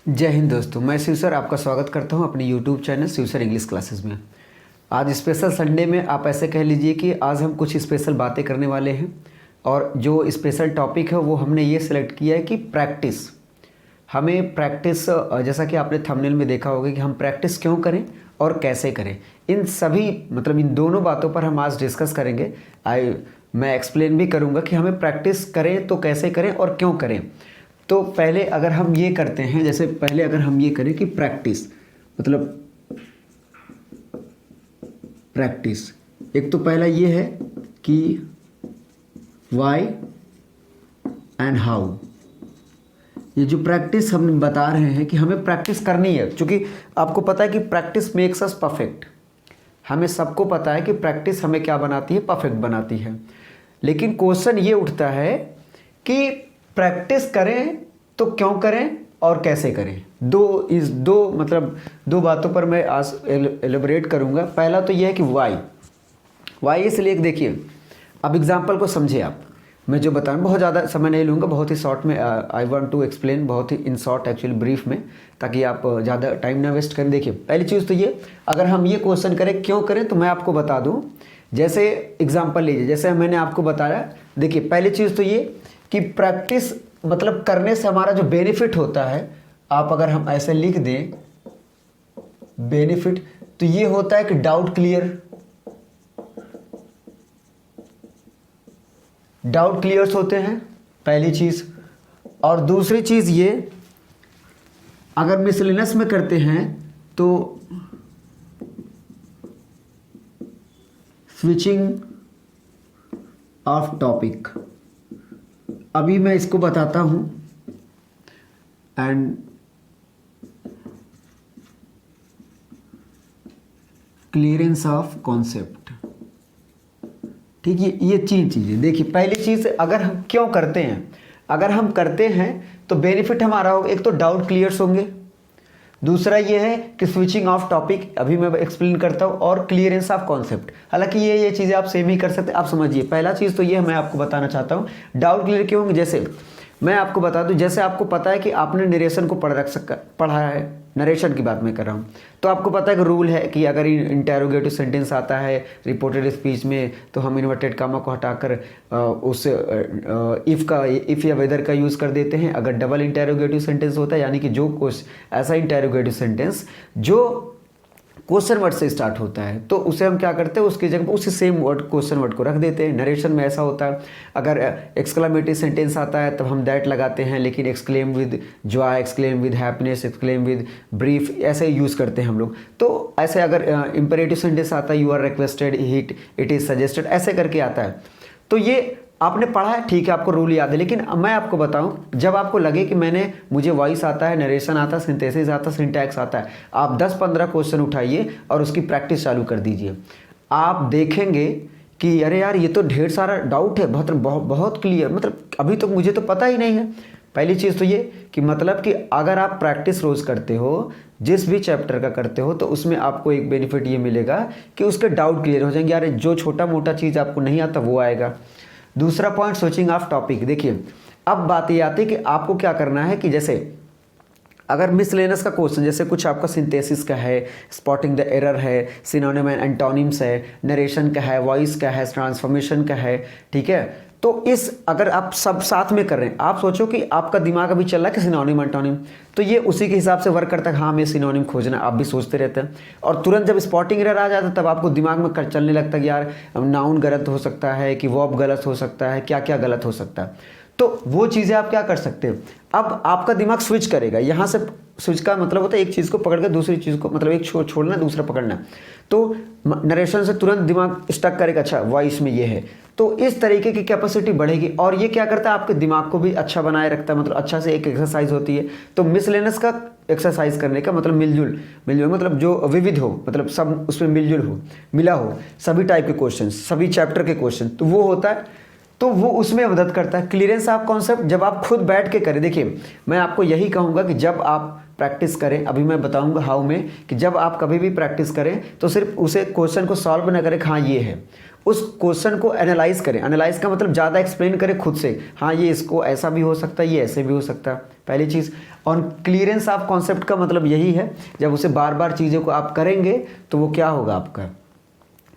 जय हिंद दोस्तों, मैं शिव सर आपका स्वागत करता हूं अपने YouTube channel Shiv sir English classes में। आज स्पेशल संडे में आप ऐसे कह लीजिए कि आज हम कुछ स्पेशल बातें करने वाले हैं और जो स्पेशल टॉपिक है वो हमने ये सिलेक्ट किया है कि प्रैक्टिस। हमें प्रैक्टिस, जैसा कि आपने थंबनेल में देखा होगा कि हम प्रैक्टिस क्यों करें और कैसे करें, इन सभी इन दोनों बातों पर हम आज डिस्कस करेंगे। मैं एक्सप्लेन भी करूँगा कि हमें प्रैक्टिस करें तो कैसे करें और क्यों करें। तो पहले अगर हम ये करते हैं, जैसे पहले अगर हम ये करें कि प्रैक्टिस प्रैक्टिस, एक तो पहला ये है कि व्हाई एंड हाउ। ये जो प्रैक्टिस हम बता रहे हैं कि हमें प्रैक्टिस करनी है, क्योंकि आपको पता है कि प्रैक्टिस मेक्स अस परफेक्ट। हमें सबको पता है कि प्रैक्टिस हमें क्या बनाती है, परफेक्ट बनाती है। लेकिन क्वेश्चन ये उठता है कि प्रैक्टिस करें तो क्यों करें और कैसे करें। दो बातों पर मैं आज एलिब्रेट करूंगा। पहला तो यह है कि वाई इसलिए देखिए, अब एग्जांपल को समझे आप। मैं जो बताऊँ बहुत ज़्यादा समय नहीं लूँगा, बहुत ही शॉर्ट में आई वांट टू एक्सप्लेन, बहुत ही इन शॉर्ट एक्चुअली ब्रीफ में, ताकि आप ज़्यादा टाइम ना वेस्ट करें। देखिए पहली चीज़ तो ये, अगर हम ये क्वेश्चन करें क्यों करें, तो मैं आपको बता दूँ। जैसे एग्जाम्पल लीजिए, जैसे मैंने आपको बताया। देखिए पहली चीज़ तो ये कि प्रैक्टिस करने से हमारा जो बेनिफिट होता है, आप अगर हम ऐसे लिख दें बेनिफिट, तो ये होता है कि डाउट क्लियर्स होते हैं, पहली चीज। और दूसरी चीज ये, अगर मिसलेनियस में करते हैं तो स्विचिंग ऑफ टॉपिक। अभी मैं इसको बताता हूं एंड क्लियरेंस ऑफ कॉन्सेप्ट। ठीक है, ये चीज़ें देखिए। पहली चीज़, अगर हम क्यों करते हैं, अगर हम करते हैं तो बेनिफिट हमारा होगा, एक तो डाउट क्लियर्स होंगे, दूसरा ये है कि स्विचिंग ऑफ टॉपिक, अभी मैं एक्सप्लेन करता हूँ, और क्लियरेंस ऑफ कॉन्सेप्ट। हालांकि ये चीज़ें आप सेम ही कर सकते हैं। आप समझिए, पहला चीज़ तो ये मैं आपको बताना चाहता हूँ, डाउट क्लियर क्यों होंगे। जैसे मैं आपको बता दूं, जैसे आपको पता है कि आपने नरेशन को पढ़ा है, नरेशन की बात मैं कर रहा हूँ, तो आपको पता है कि रूल है कि अगर इंटेरोगेटिव सेंटेंस आता है रिपोर्टेड स्पीच में, तो हम इन्वर्टेड कामा को हटाकर उस इफ़ या वेदर का यूज़ कर देते हैं। अगर डबल इंटेरोगेटिव सेंटेंस होता है, यानी कि जो ऐसा इंटेरोगेटिव सेंटेंस जो क्वेश्चन वर्ड से स्टार्ट होता है, तो उसे हम क्या करते हैं, उसकी जगह उसी सेम वर्ड क्वेश्चन वर्ड को रख देते हैं। नरेशन में ऐसा होता है, अगर एक्सक्लेमेटरी सेंटेंस आता है तब हम दैट लगाते हैं, लेकिन exclaim with Joy, exclaim with happiness, exclaim with brief, ऐसे यूज़ करते हैं हम लोग। तो ऐसे अगर इंपेरेटिव सेंटेंस आता है, you are requested, it is suggested, ऐसे करके आता है। तो ये आपने पढ़ा है, ठीक है, आपको रूल याद है। लेकिन मैं आपको बताऊं, जब आपको लगे कि मुझे वॉइस आता है, नरेशन आता है, सिंथेसिस आता है, सिंटैक्स आता है, आप 10-15 क्वेश्चन उठाइए और उसकी प्रैक्टिस चालू कर दीजिए। आप देखेंगे कि अरे यार, ये तो ढेर सारा डाउट है, बहुत क्लियर, अभी तो मुझे तो पता ही नहीं है। पहली चीज़ तो ये कि कि अगर आप प्रैक्टिस रोज़ करते हो, जिस भी चैप्टर का करते हो, तो उसमें आपको एक बेनिफिट ये मिलेगा कि उसके डाउट क्लियर हो जाएंगे। यार जो छोटा मोटा चीज़ आपको नहीं आता वो आएगा। दूसरा पॉइंट, स्विचिंग ऑफ टॉपिक। देखिए अब बात ये आती है कि आपको क्या करना है कि जैसे अगर मिसलेनियस का क्वेश्चन, जैसे कुछ आपका सिंथेसिस का है, स्पॉटिंग द एरर है, सिनोनिम एंड एंटोनिम्स है, नरेशन का है, वॉइस का है, ट्रांसफॉर्मेशन का है, ठीक है। तो अगर आप सब साथ में कर रहे हैं, आप सोचो कि आपका दिमाग अभी चल रहा है कि सिनोनिम एंटोनिम, तो ये उसी के हिसाब से वर्क करता है। हाँ, मैं सिनोनिम खोजना, आप भी सोचते रहते हैं, और तुरंत जब स्पॉटिंग एरर आ जाता है तब आपको दिमाग में चलने लगता है कि यार नाउन गलत हो सकता है, कि वर्ब गलत हो सकता है, क्या क्या गलत हो सकता है। तो वो चीज़ें आप क्या कर सकते हैं, अब आपका दिमाग स्विच करेगा। यहाँ से स्विच का मतलब होता है एक चीज़ को पकड़ कर दूसरी चीज़ को, एक छोड़ना, दूसरा पकड़ना। तो नरेशन से तुरंत दिमाग स्टक करेगा, अच्छा वॉइस में ये है, तो इस तरीके की कैपेसिटी बढ़ेगी। और ये क्या करता है, आपके दिमाग को भी अच्छा बनाए रखता है, अच्छा से एक एक्सरसाइज होती है। तो मिसलेनियस का एक्सरसाइज करने का मिलजुल जो विविध हो, सब उसमें मिलजुल हो, मिला हो, सभी टाइप के क्वेश्चन, सभी चैप्टर के क्वेश्चन, तो वो होता है तो वो उसमें मदद करता है। क्लियरेंस ऑफ कॉन्सेप्ट जब आप खुद बैठ के करें, देखिए मैं आपको यही कहूँगा कि जब आप प्रैक्टिस करें, अभी मैं बताऊंगा हाउ में, कि जब आप कभी भी प्रैक्टिस करें तो सिर्फ उसे क्वेश्चन को सॉल्व ना करें, हाँ ये है, उस क्वेश्चन को एनालाइज करें। एनालाइज का मतलब ज़्यादा एक्सप्लेन करें खुद से, हाँ ये इसको ऐसा भी हो सकता है, ये ऐसे भी हो सकता है, पहली चीज़। और क्लियरेंस ऑफ कॉन्सेप्ट का मतलब यही है, जब उसे बार बार चीज़ों को आप करेंगे तो वो क्या होगा आपका,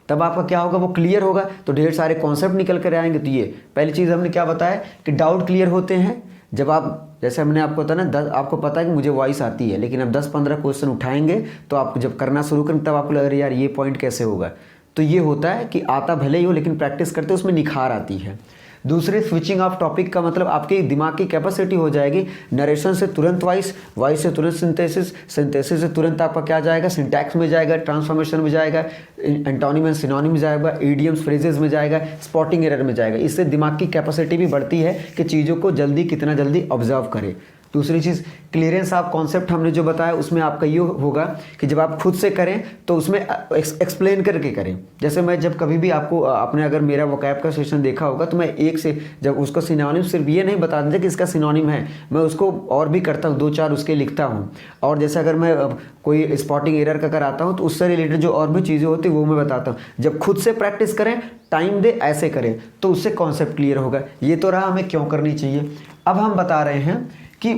तब आपका क्या होगा, वो क्लियर होगा, तो ढेर सारे कॉन्सेप्ट निकल कर आएंगे। तो ये पहली चीज़ हमने क्या बताया कि डाउट क्लियर होते हैं जब आप, जैसे हमने आपको बताया ना, 10 आपको पता है कि मुझे वॉइस आती है, लेकिन अब 10-15 क्वेश्चन उठाएंगे तो आप जब करना शुरू करें तब आपको लग रहा है यार ये पॉइंट कैसे होगा। तो ये होता है कि आता भले ही हो लेकिन प्रैक्टिस करते उसमें निखार आती है। दूसरे, स्विचिंग ऑफ टॉपिक का मतलब आपके दिमाग की कैपेसिटी हो जाएगी नरेशन से तुरंत वॉइस, वॉइस से तुरंत सिंथेसिस, सिंथेसिस से तुरंत आपका क्या जाएगा, सिंटैक्स में जाएगा, ट्रांसफॉर्मेशन में जाएगा, एंटोनिम एंड सिनोनिम में जाएगा, इडियम्स फ्रेजेस में जाएगा, स्पॉटिंग एरर में जाएगा। इससे दिमाग की कैपेसिटी भी बढ़ती है कि चीज़ों को जल्दी कितना जल्दी ऑब्जर्व करे। दूसरी चीज़, क्लियरेंस ऑफ कॉन्सेप्ट हमने जो बताया उसमें आपका ये होगा कि जब आप खुद से करें तो उसमें एक्सप्लेन करके करें। जैसे मैं जब कभी भी आपको, आपने अगर मेरा वोकैब का सेशन देखा होगा तो मैं एक से जब उसका सिनोनिम सिर्फ ये नहीं बता देता कि इसका सिनोनिम है, मैं उसको और भी करता हूँ, 2-4 उसके लिखता हूँ। और जैसे अगर मैं कोई स्पॉटिंग एरर का कराता हूँ तो उससे रिलेटेड जो और भी चीज़ें होती हैं वो मैं बताता हूँ। जब खुद से प्रैक्टिस करें, टाइम दे, ऐसे करें तो उससे कॉन्सेप्ट क्लियर होगा। ये तो रहा हमें क्यों करनी चाहिए। अब हम बता रहे हैं कि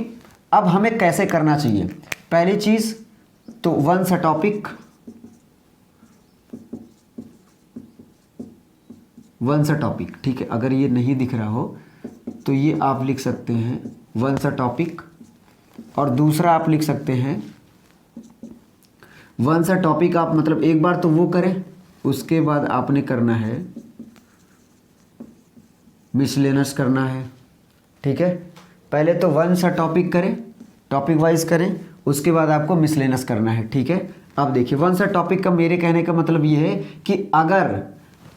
अब हमें कैसे करना चाहिए। पहली चीज़ तो once a topic, once a topic, ठीक है। अगर ये नहीं दिख रहा हो तो ये आप लिख सकते हैं वंस अ टॉपिक, और दूसरा आप लिख सकते हैं वंस अ टॉपिक। आप मतलब एक बार तो वो करें, उसके बाद आपने करना है मिसलेनस करना है, ठीक है। पहले तो वंस अ टॉपिक करें, टॉपिक वाइज करें, उसके बाद आपको मिसलेनस करना है, ठीक है। अब देखिए वंस अ टॉपिक का मेरे कहने का मतलब ये है कि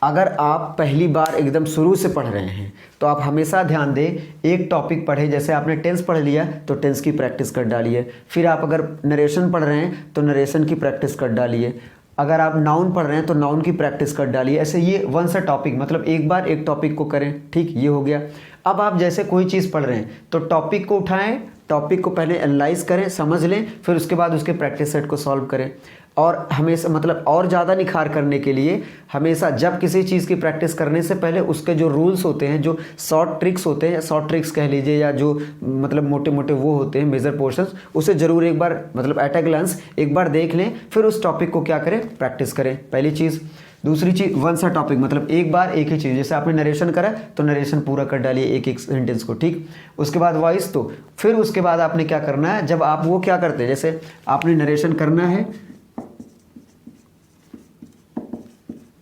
अगर आप पहली बार एकदम शुरू से पढ़ रहे हैं तो आप हमेशा ध्यान दें, एक टॉपिक पढ़े, जैसे आपने टेंस पढ़ लिया तो टेंस की प्रैक्टिस कर डालिए। फिर आप अगर नरेशन पढ़ रहे हैं तो नरेशन की प्रैक्टिस कर डालिए। अगर आप नाउन पढ़ रहे हैं तो नाउन की प्रैक्टिस कर डालिए। ऐसे ये वंस अ टॉपिक मतलब एक बार एक टॉपिक को करें, ठीक, ये हो गया। अब आप जैसे कोई चीज़ पढ़ रहे हैं तो टॉपिक को उठाएं, टॉपिक को पहले एनालाइज करें, समझ लें, फिर उसके बाद उसके प्रैक्टिस सेट को सॉल्व करें। और हमेशा मतलब और ज़्यादा निखार करने के लिए हमेशा जब किसी चीज़ की प्रैक्टिस करने से पहले उसके जो रूल्स होते हैं, जो शॉर्ट ट्रिक्स होते हैं, शॉर्ट ट्रिक्स कह लीजिए, या जो मतलब मोटे मोटे वो होते हैं मेजर पोर्शंस, उसे ज़रूर एक बार मतलब एट अ ग्लांस एक बार देख लें, फिर उस टॉपिक को क्या करें, प्रैक्टिस करें, पहली चीज़। दूसरी चीज़ वंस अ टॉपिक मतलब एक बार एक ही चीज़, जैसे आपने नरेशन करा तो नरेशन पूरा कर डालिए एक एक सेंटेंस को, ठीक। उसके बाद वॉइस, तो फिर उसके बाद आपने क्या करना है, जब आप वो क्या करते हैं, जैसे आपने नरेशन करना है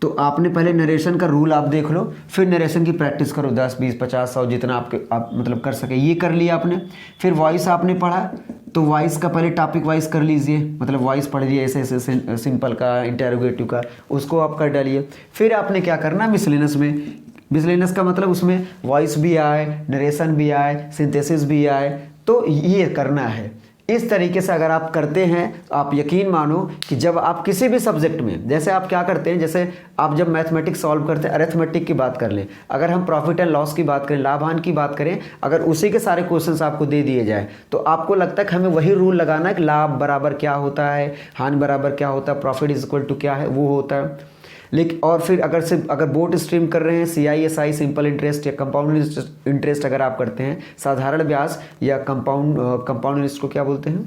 तो आपने पहले नरेशन का रूल आप देख लो, फिर नरेशन की प्रैक्टिस करो 10, 20, 50, 100 जितना आप मतलब कर सके, ये कर लिया आपने। फिर वॉइस आपने पढ़ा तो वॉइस का पहले टॉपिक वाइज कर लीजिए, मतलब वॉइस पढ़ लिए ऐसे ऐसे सिंपल का, इंटेरोगेटिव का, उसको आप कर डालिए। फिर आपने क्या करना, मिसलेनस में, मिसलेनस का मतलब उसमें वॉइस भी आए, नरेशन भी आए, सिंथेसिस भी आए, तो ये करना है। इस तरीके से अगर आप करते हैं तो आप यकीन मानो कि जब आप किसी भी सब्जेक्ट में, जैसे आप क्या करते हैं, जैसे आप जब मैथमेटिक्स सॉल्व करते हैं, अरिथमेटिक की बात कर लें, अगर हम प्रॉफिट एंड लॉस की बात करें, लाभ हानि की बात करें, अगर उसी के सारे क्वेश्चंस आपको दे दिए जाए तो आपको लगता है कि हमें वही रूल लगाना है कि लाभ बराबर क्या होता है, हानि बराबर क्या होता है, प्रॉफिट इज इक्वल टू क्या है, वो होता है। लेकिन और फिर अगर बोर्ड स्ट्रीम कर रहे हैं, CISI सिंपल इंटरेस्ट या कंपाउंड इंटरेस्ट अगर आप करते हैं, साधारण ब्याज या कंपाउंड इंटरेस्ट को क्या बोलते हैं,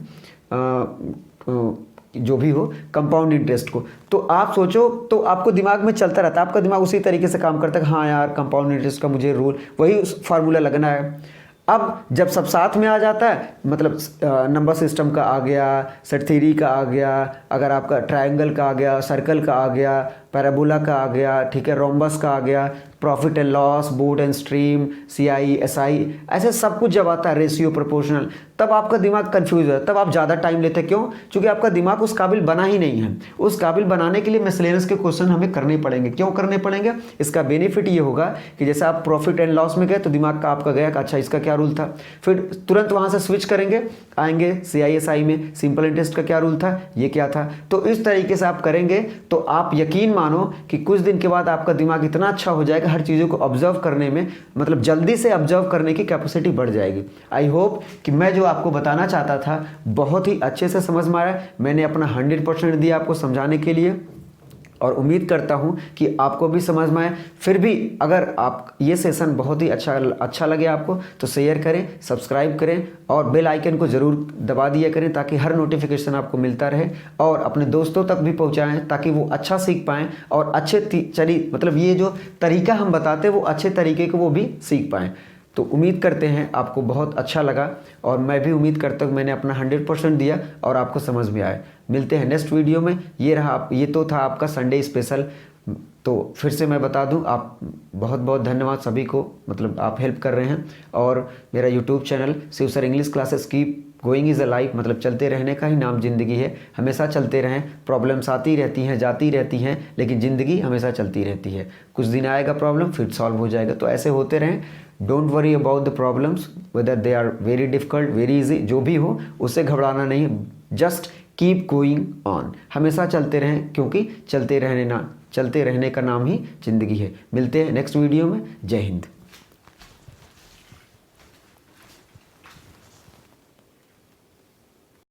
जो भी हो, कंपाउंड इंटरेस्ट को, तो आप सोचो तो आपको दिमाग में चलता रहता है, आपका दिमाग उसी तरीके से काम करता है, हाँ यार कंपाउंड इंटरेस्ट का मुझे रूल, वही फार्मूला लगना है। अब जब सब साथ में आ जाता है, मतलब नंबर सिस्टम का आ गया, सेट थ्योरी का आ गया, अगर आपका ट्रायंगल का आ गया, सर्कल का आ गया, पैराबोला का आ गया, ठीक है, रोम्बस का आ गया, profit and loss, board and stream, CISI, ऐसे सब कुछ जब आता है, रेशियो, प्रोपोर्शनल, तब आपका दिमाग कंफ्यूज है, तब आप ज़्यादा टाइम लेते हैं। क्यों? क्योंकि आपका दिमाग उस काबिल बना ही नहीं है। उस काबिल बनाने के लिए मिसलेनियस के क्वेश्चन हमें करने पड़ेंगे। क्यों करने पड़ेंगे? इसका बेनिफिट ये होगा कि जैसे आप प्रॉफिट एंड लॉस में गए तो दिमाग का आपका गया कि अच्छा इसका क्या रूल था, फिर तुरंत वहाँ से स्विच करेंगे, आएंगे CISI में, सिंपल इंटरेस्ट का क्या रूल था, ये क्या था। तो इस तरीके से आप करेंगे तो आप यकीन मानो कि कुछ दिन के बाद आपका दिमाग इतना अच्छा हो जाएगा, हर चीज़ों को ऑब्जर्व करने में, मतलब जल्दी से ऑब्जर्व करने की कैपेसिटी बढ़ जाएगी। आई होप कि मैं जो आपको बताना चाहता था बहुत ही अच्छे से समझ में आया। मैंने अपना 100% दिया आपको समझाने के लिए और उम्मीद करता हूं कि आपको भी समझ में आए। फिर भी अगर आप ये सेशन बहुत ही अच्छा लगे आपको तो शेयर करें, सब्सक्राइब करें और बेल आइकन को ज़रूर दबा दिया करें ताकि हर नोटिफिकेशन आपको मिलता रहे, और अपने दोस्तों तक भी पहुंचाएं ताकि वो अच्छा सीख पाएँ और मतलब ये जो तरीका हम बताते हैं वो अच्छे तरीके को वो भी सीख पाएँ। तो उम्मीद करते हैं आपको बहुत अच्छा लगा और मैं भी उम्मीद करता हूँ मैंने अपना 100% दिया और आपको समझ में आए। मिलते हैं नेक्स्ट वीडियो में। ये तो था आपका संडे स्पेशल। तो फिर से मैं बता दूं, आप बहुत बहुत धन्यवाद सभी को, मतलब आप हेल्प कर रहे हैं। और मेरा YouTube channel Shiv sir English classes keep going is a life, मतलब चलते रहने का ही नाम ज़िंदगी है। हमेशा चलते रहें, प्रॉब्लम्स आती रहती हैं जाती रहती हैं, लेकिन ज़िंदगी हमेशा चलती रहती है। कुछ दिन आएगा प्रॉब्लम, फिर सॉल्व हो जाएगा। तो ऐसे होते रहें। Don't worry about the problems whether they are very difficult very easy, जो भी हो उससे घबराना नहीं। जस्ट कीप गोइंग ऑन, हमेशा चलते रहें क्योंकि चलते रहने का नाम ही ज़िंदगी है। मिलते हैं नेक्स्ट वीडियो में। जय हिंद।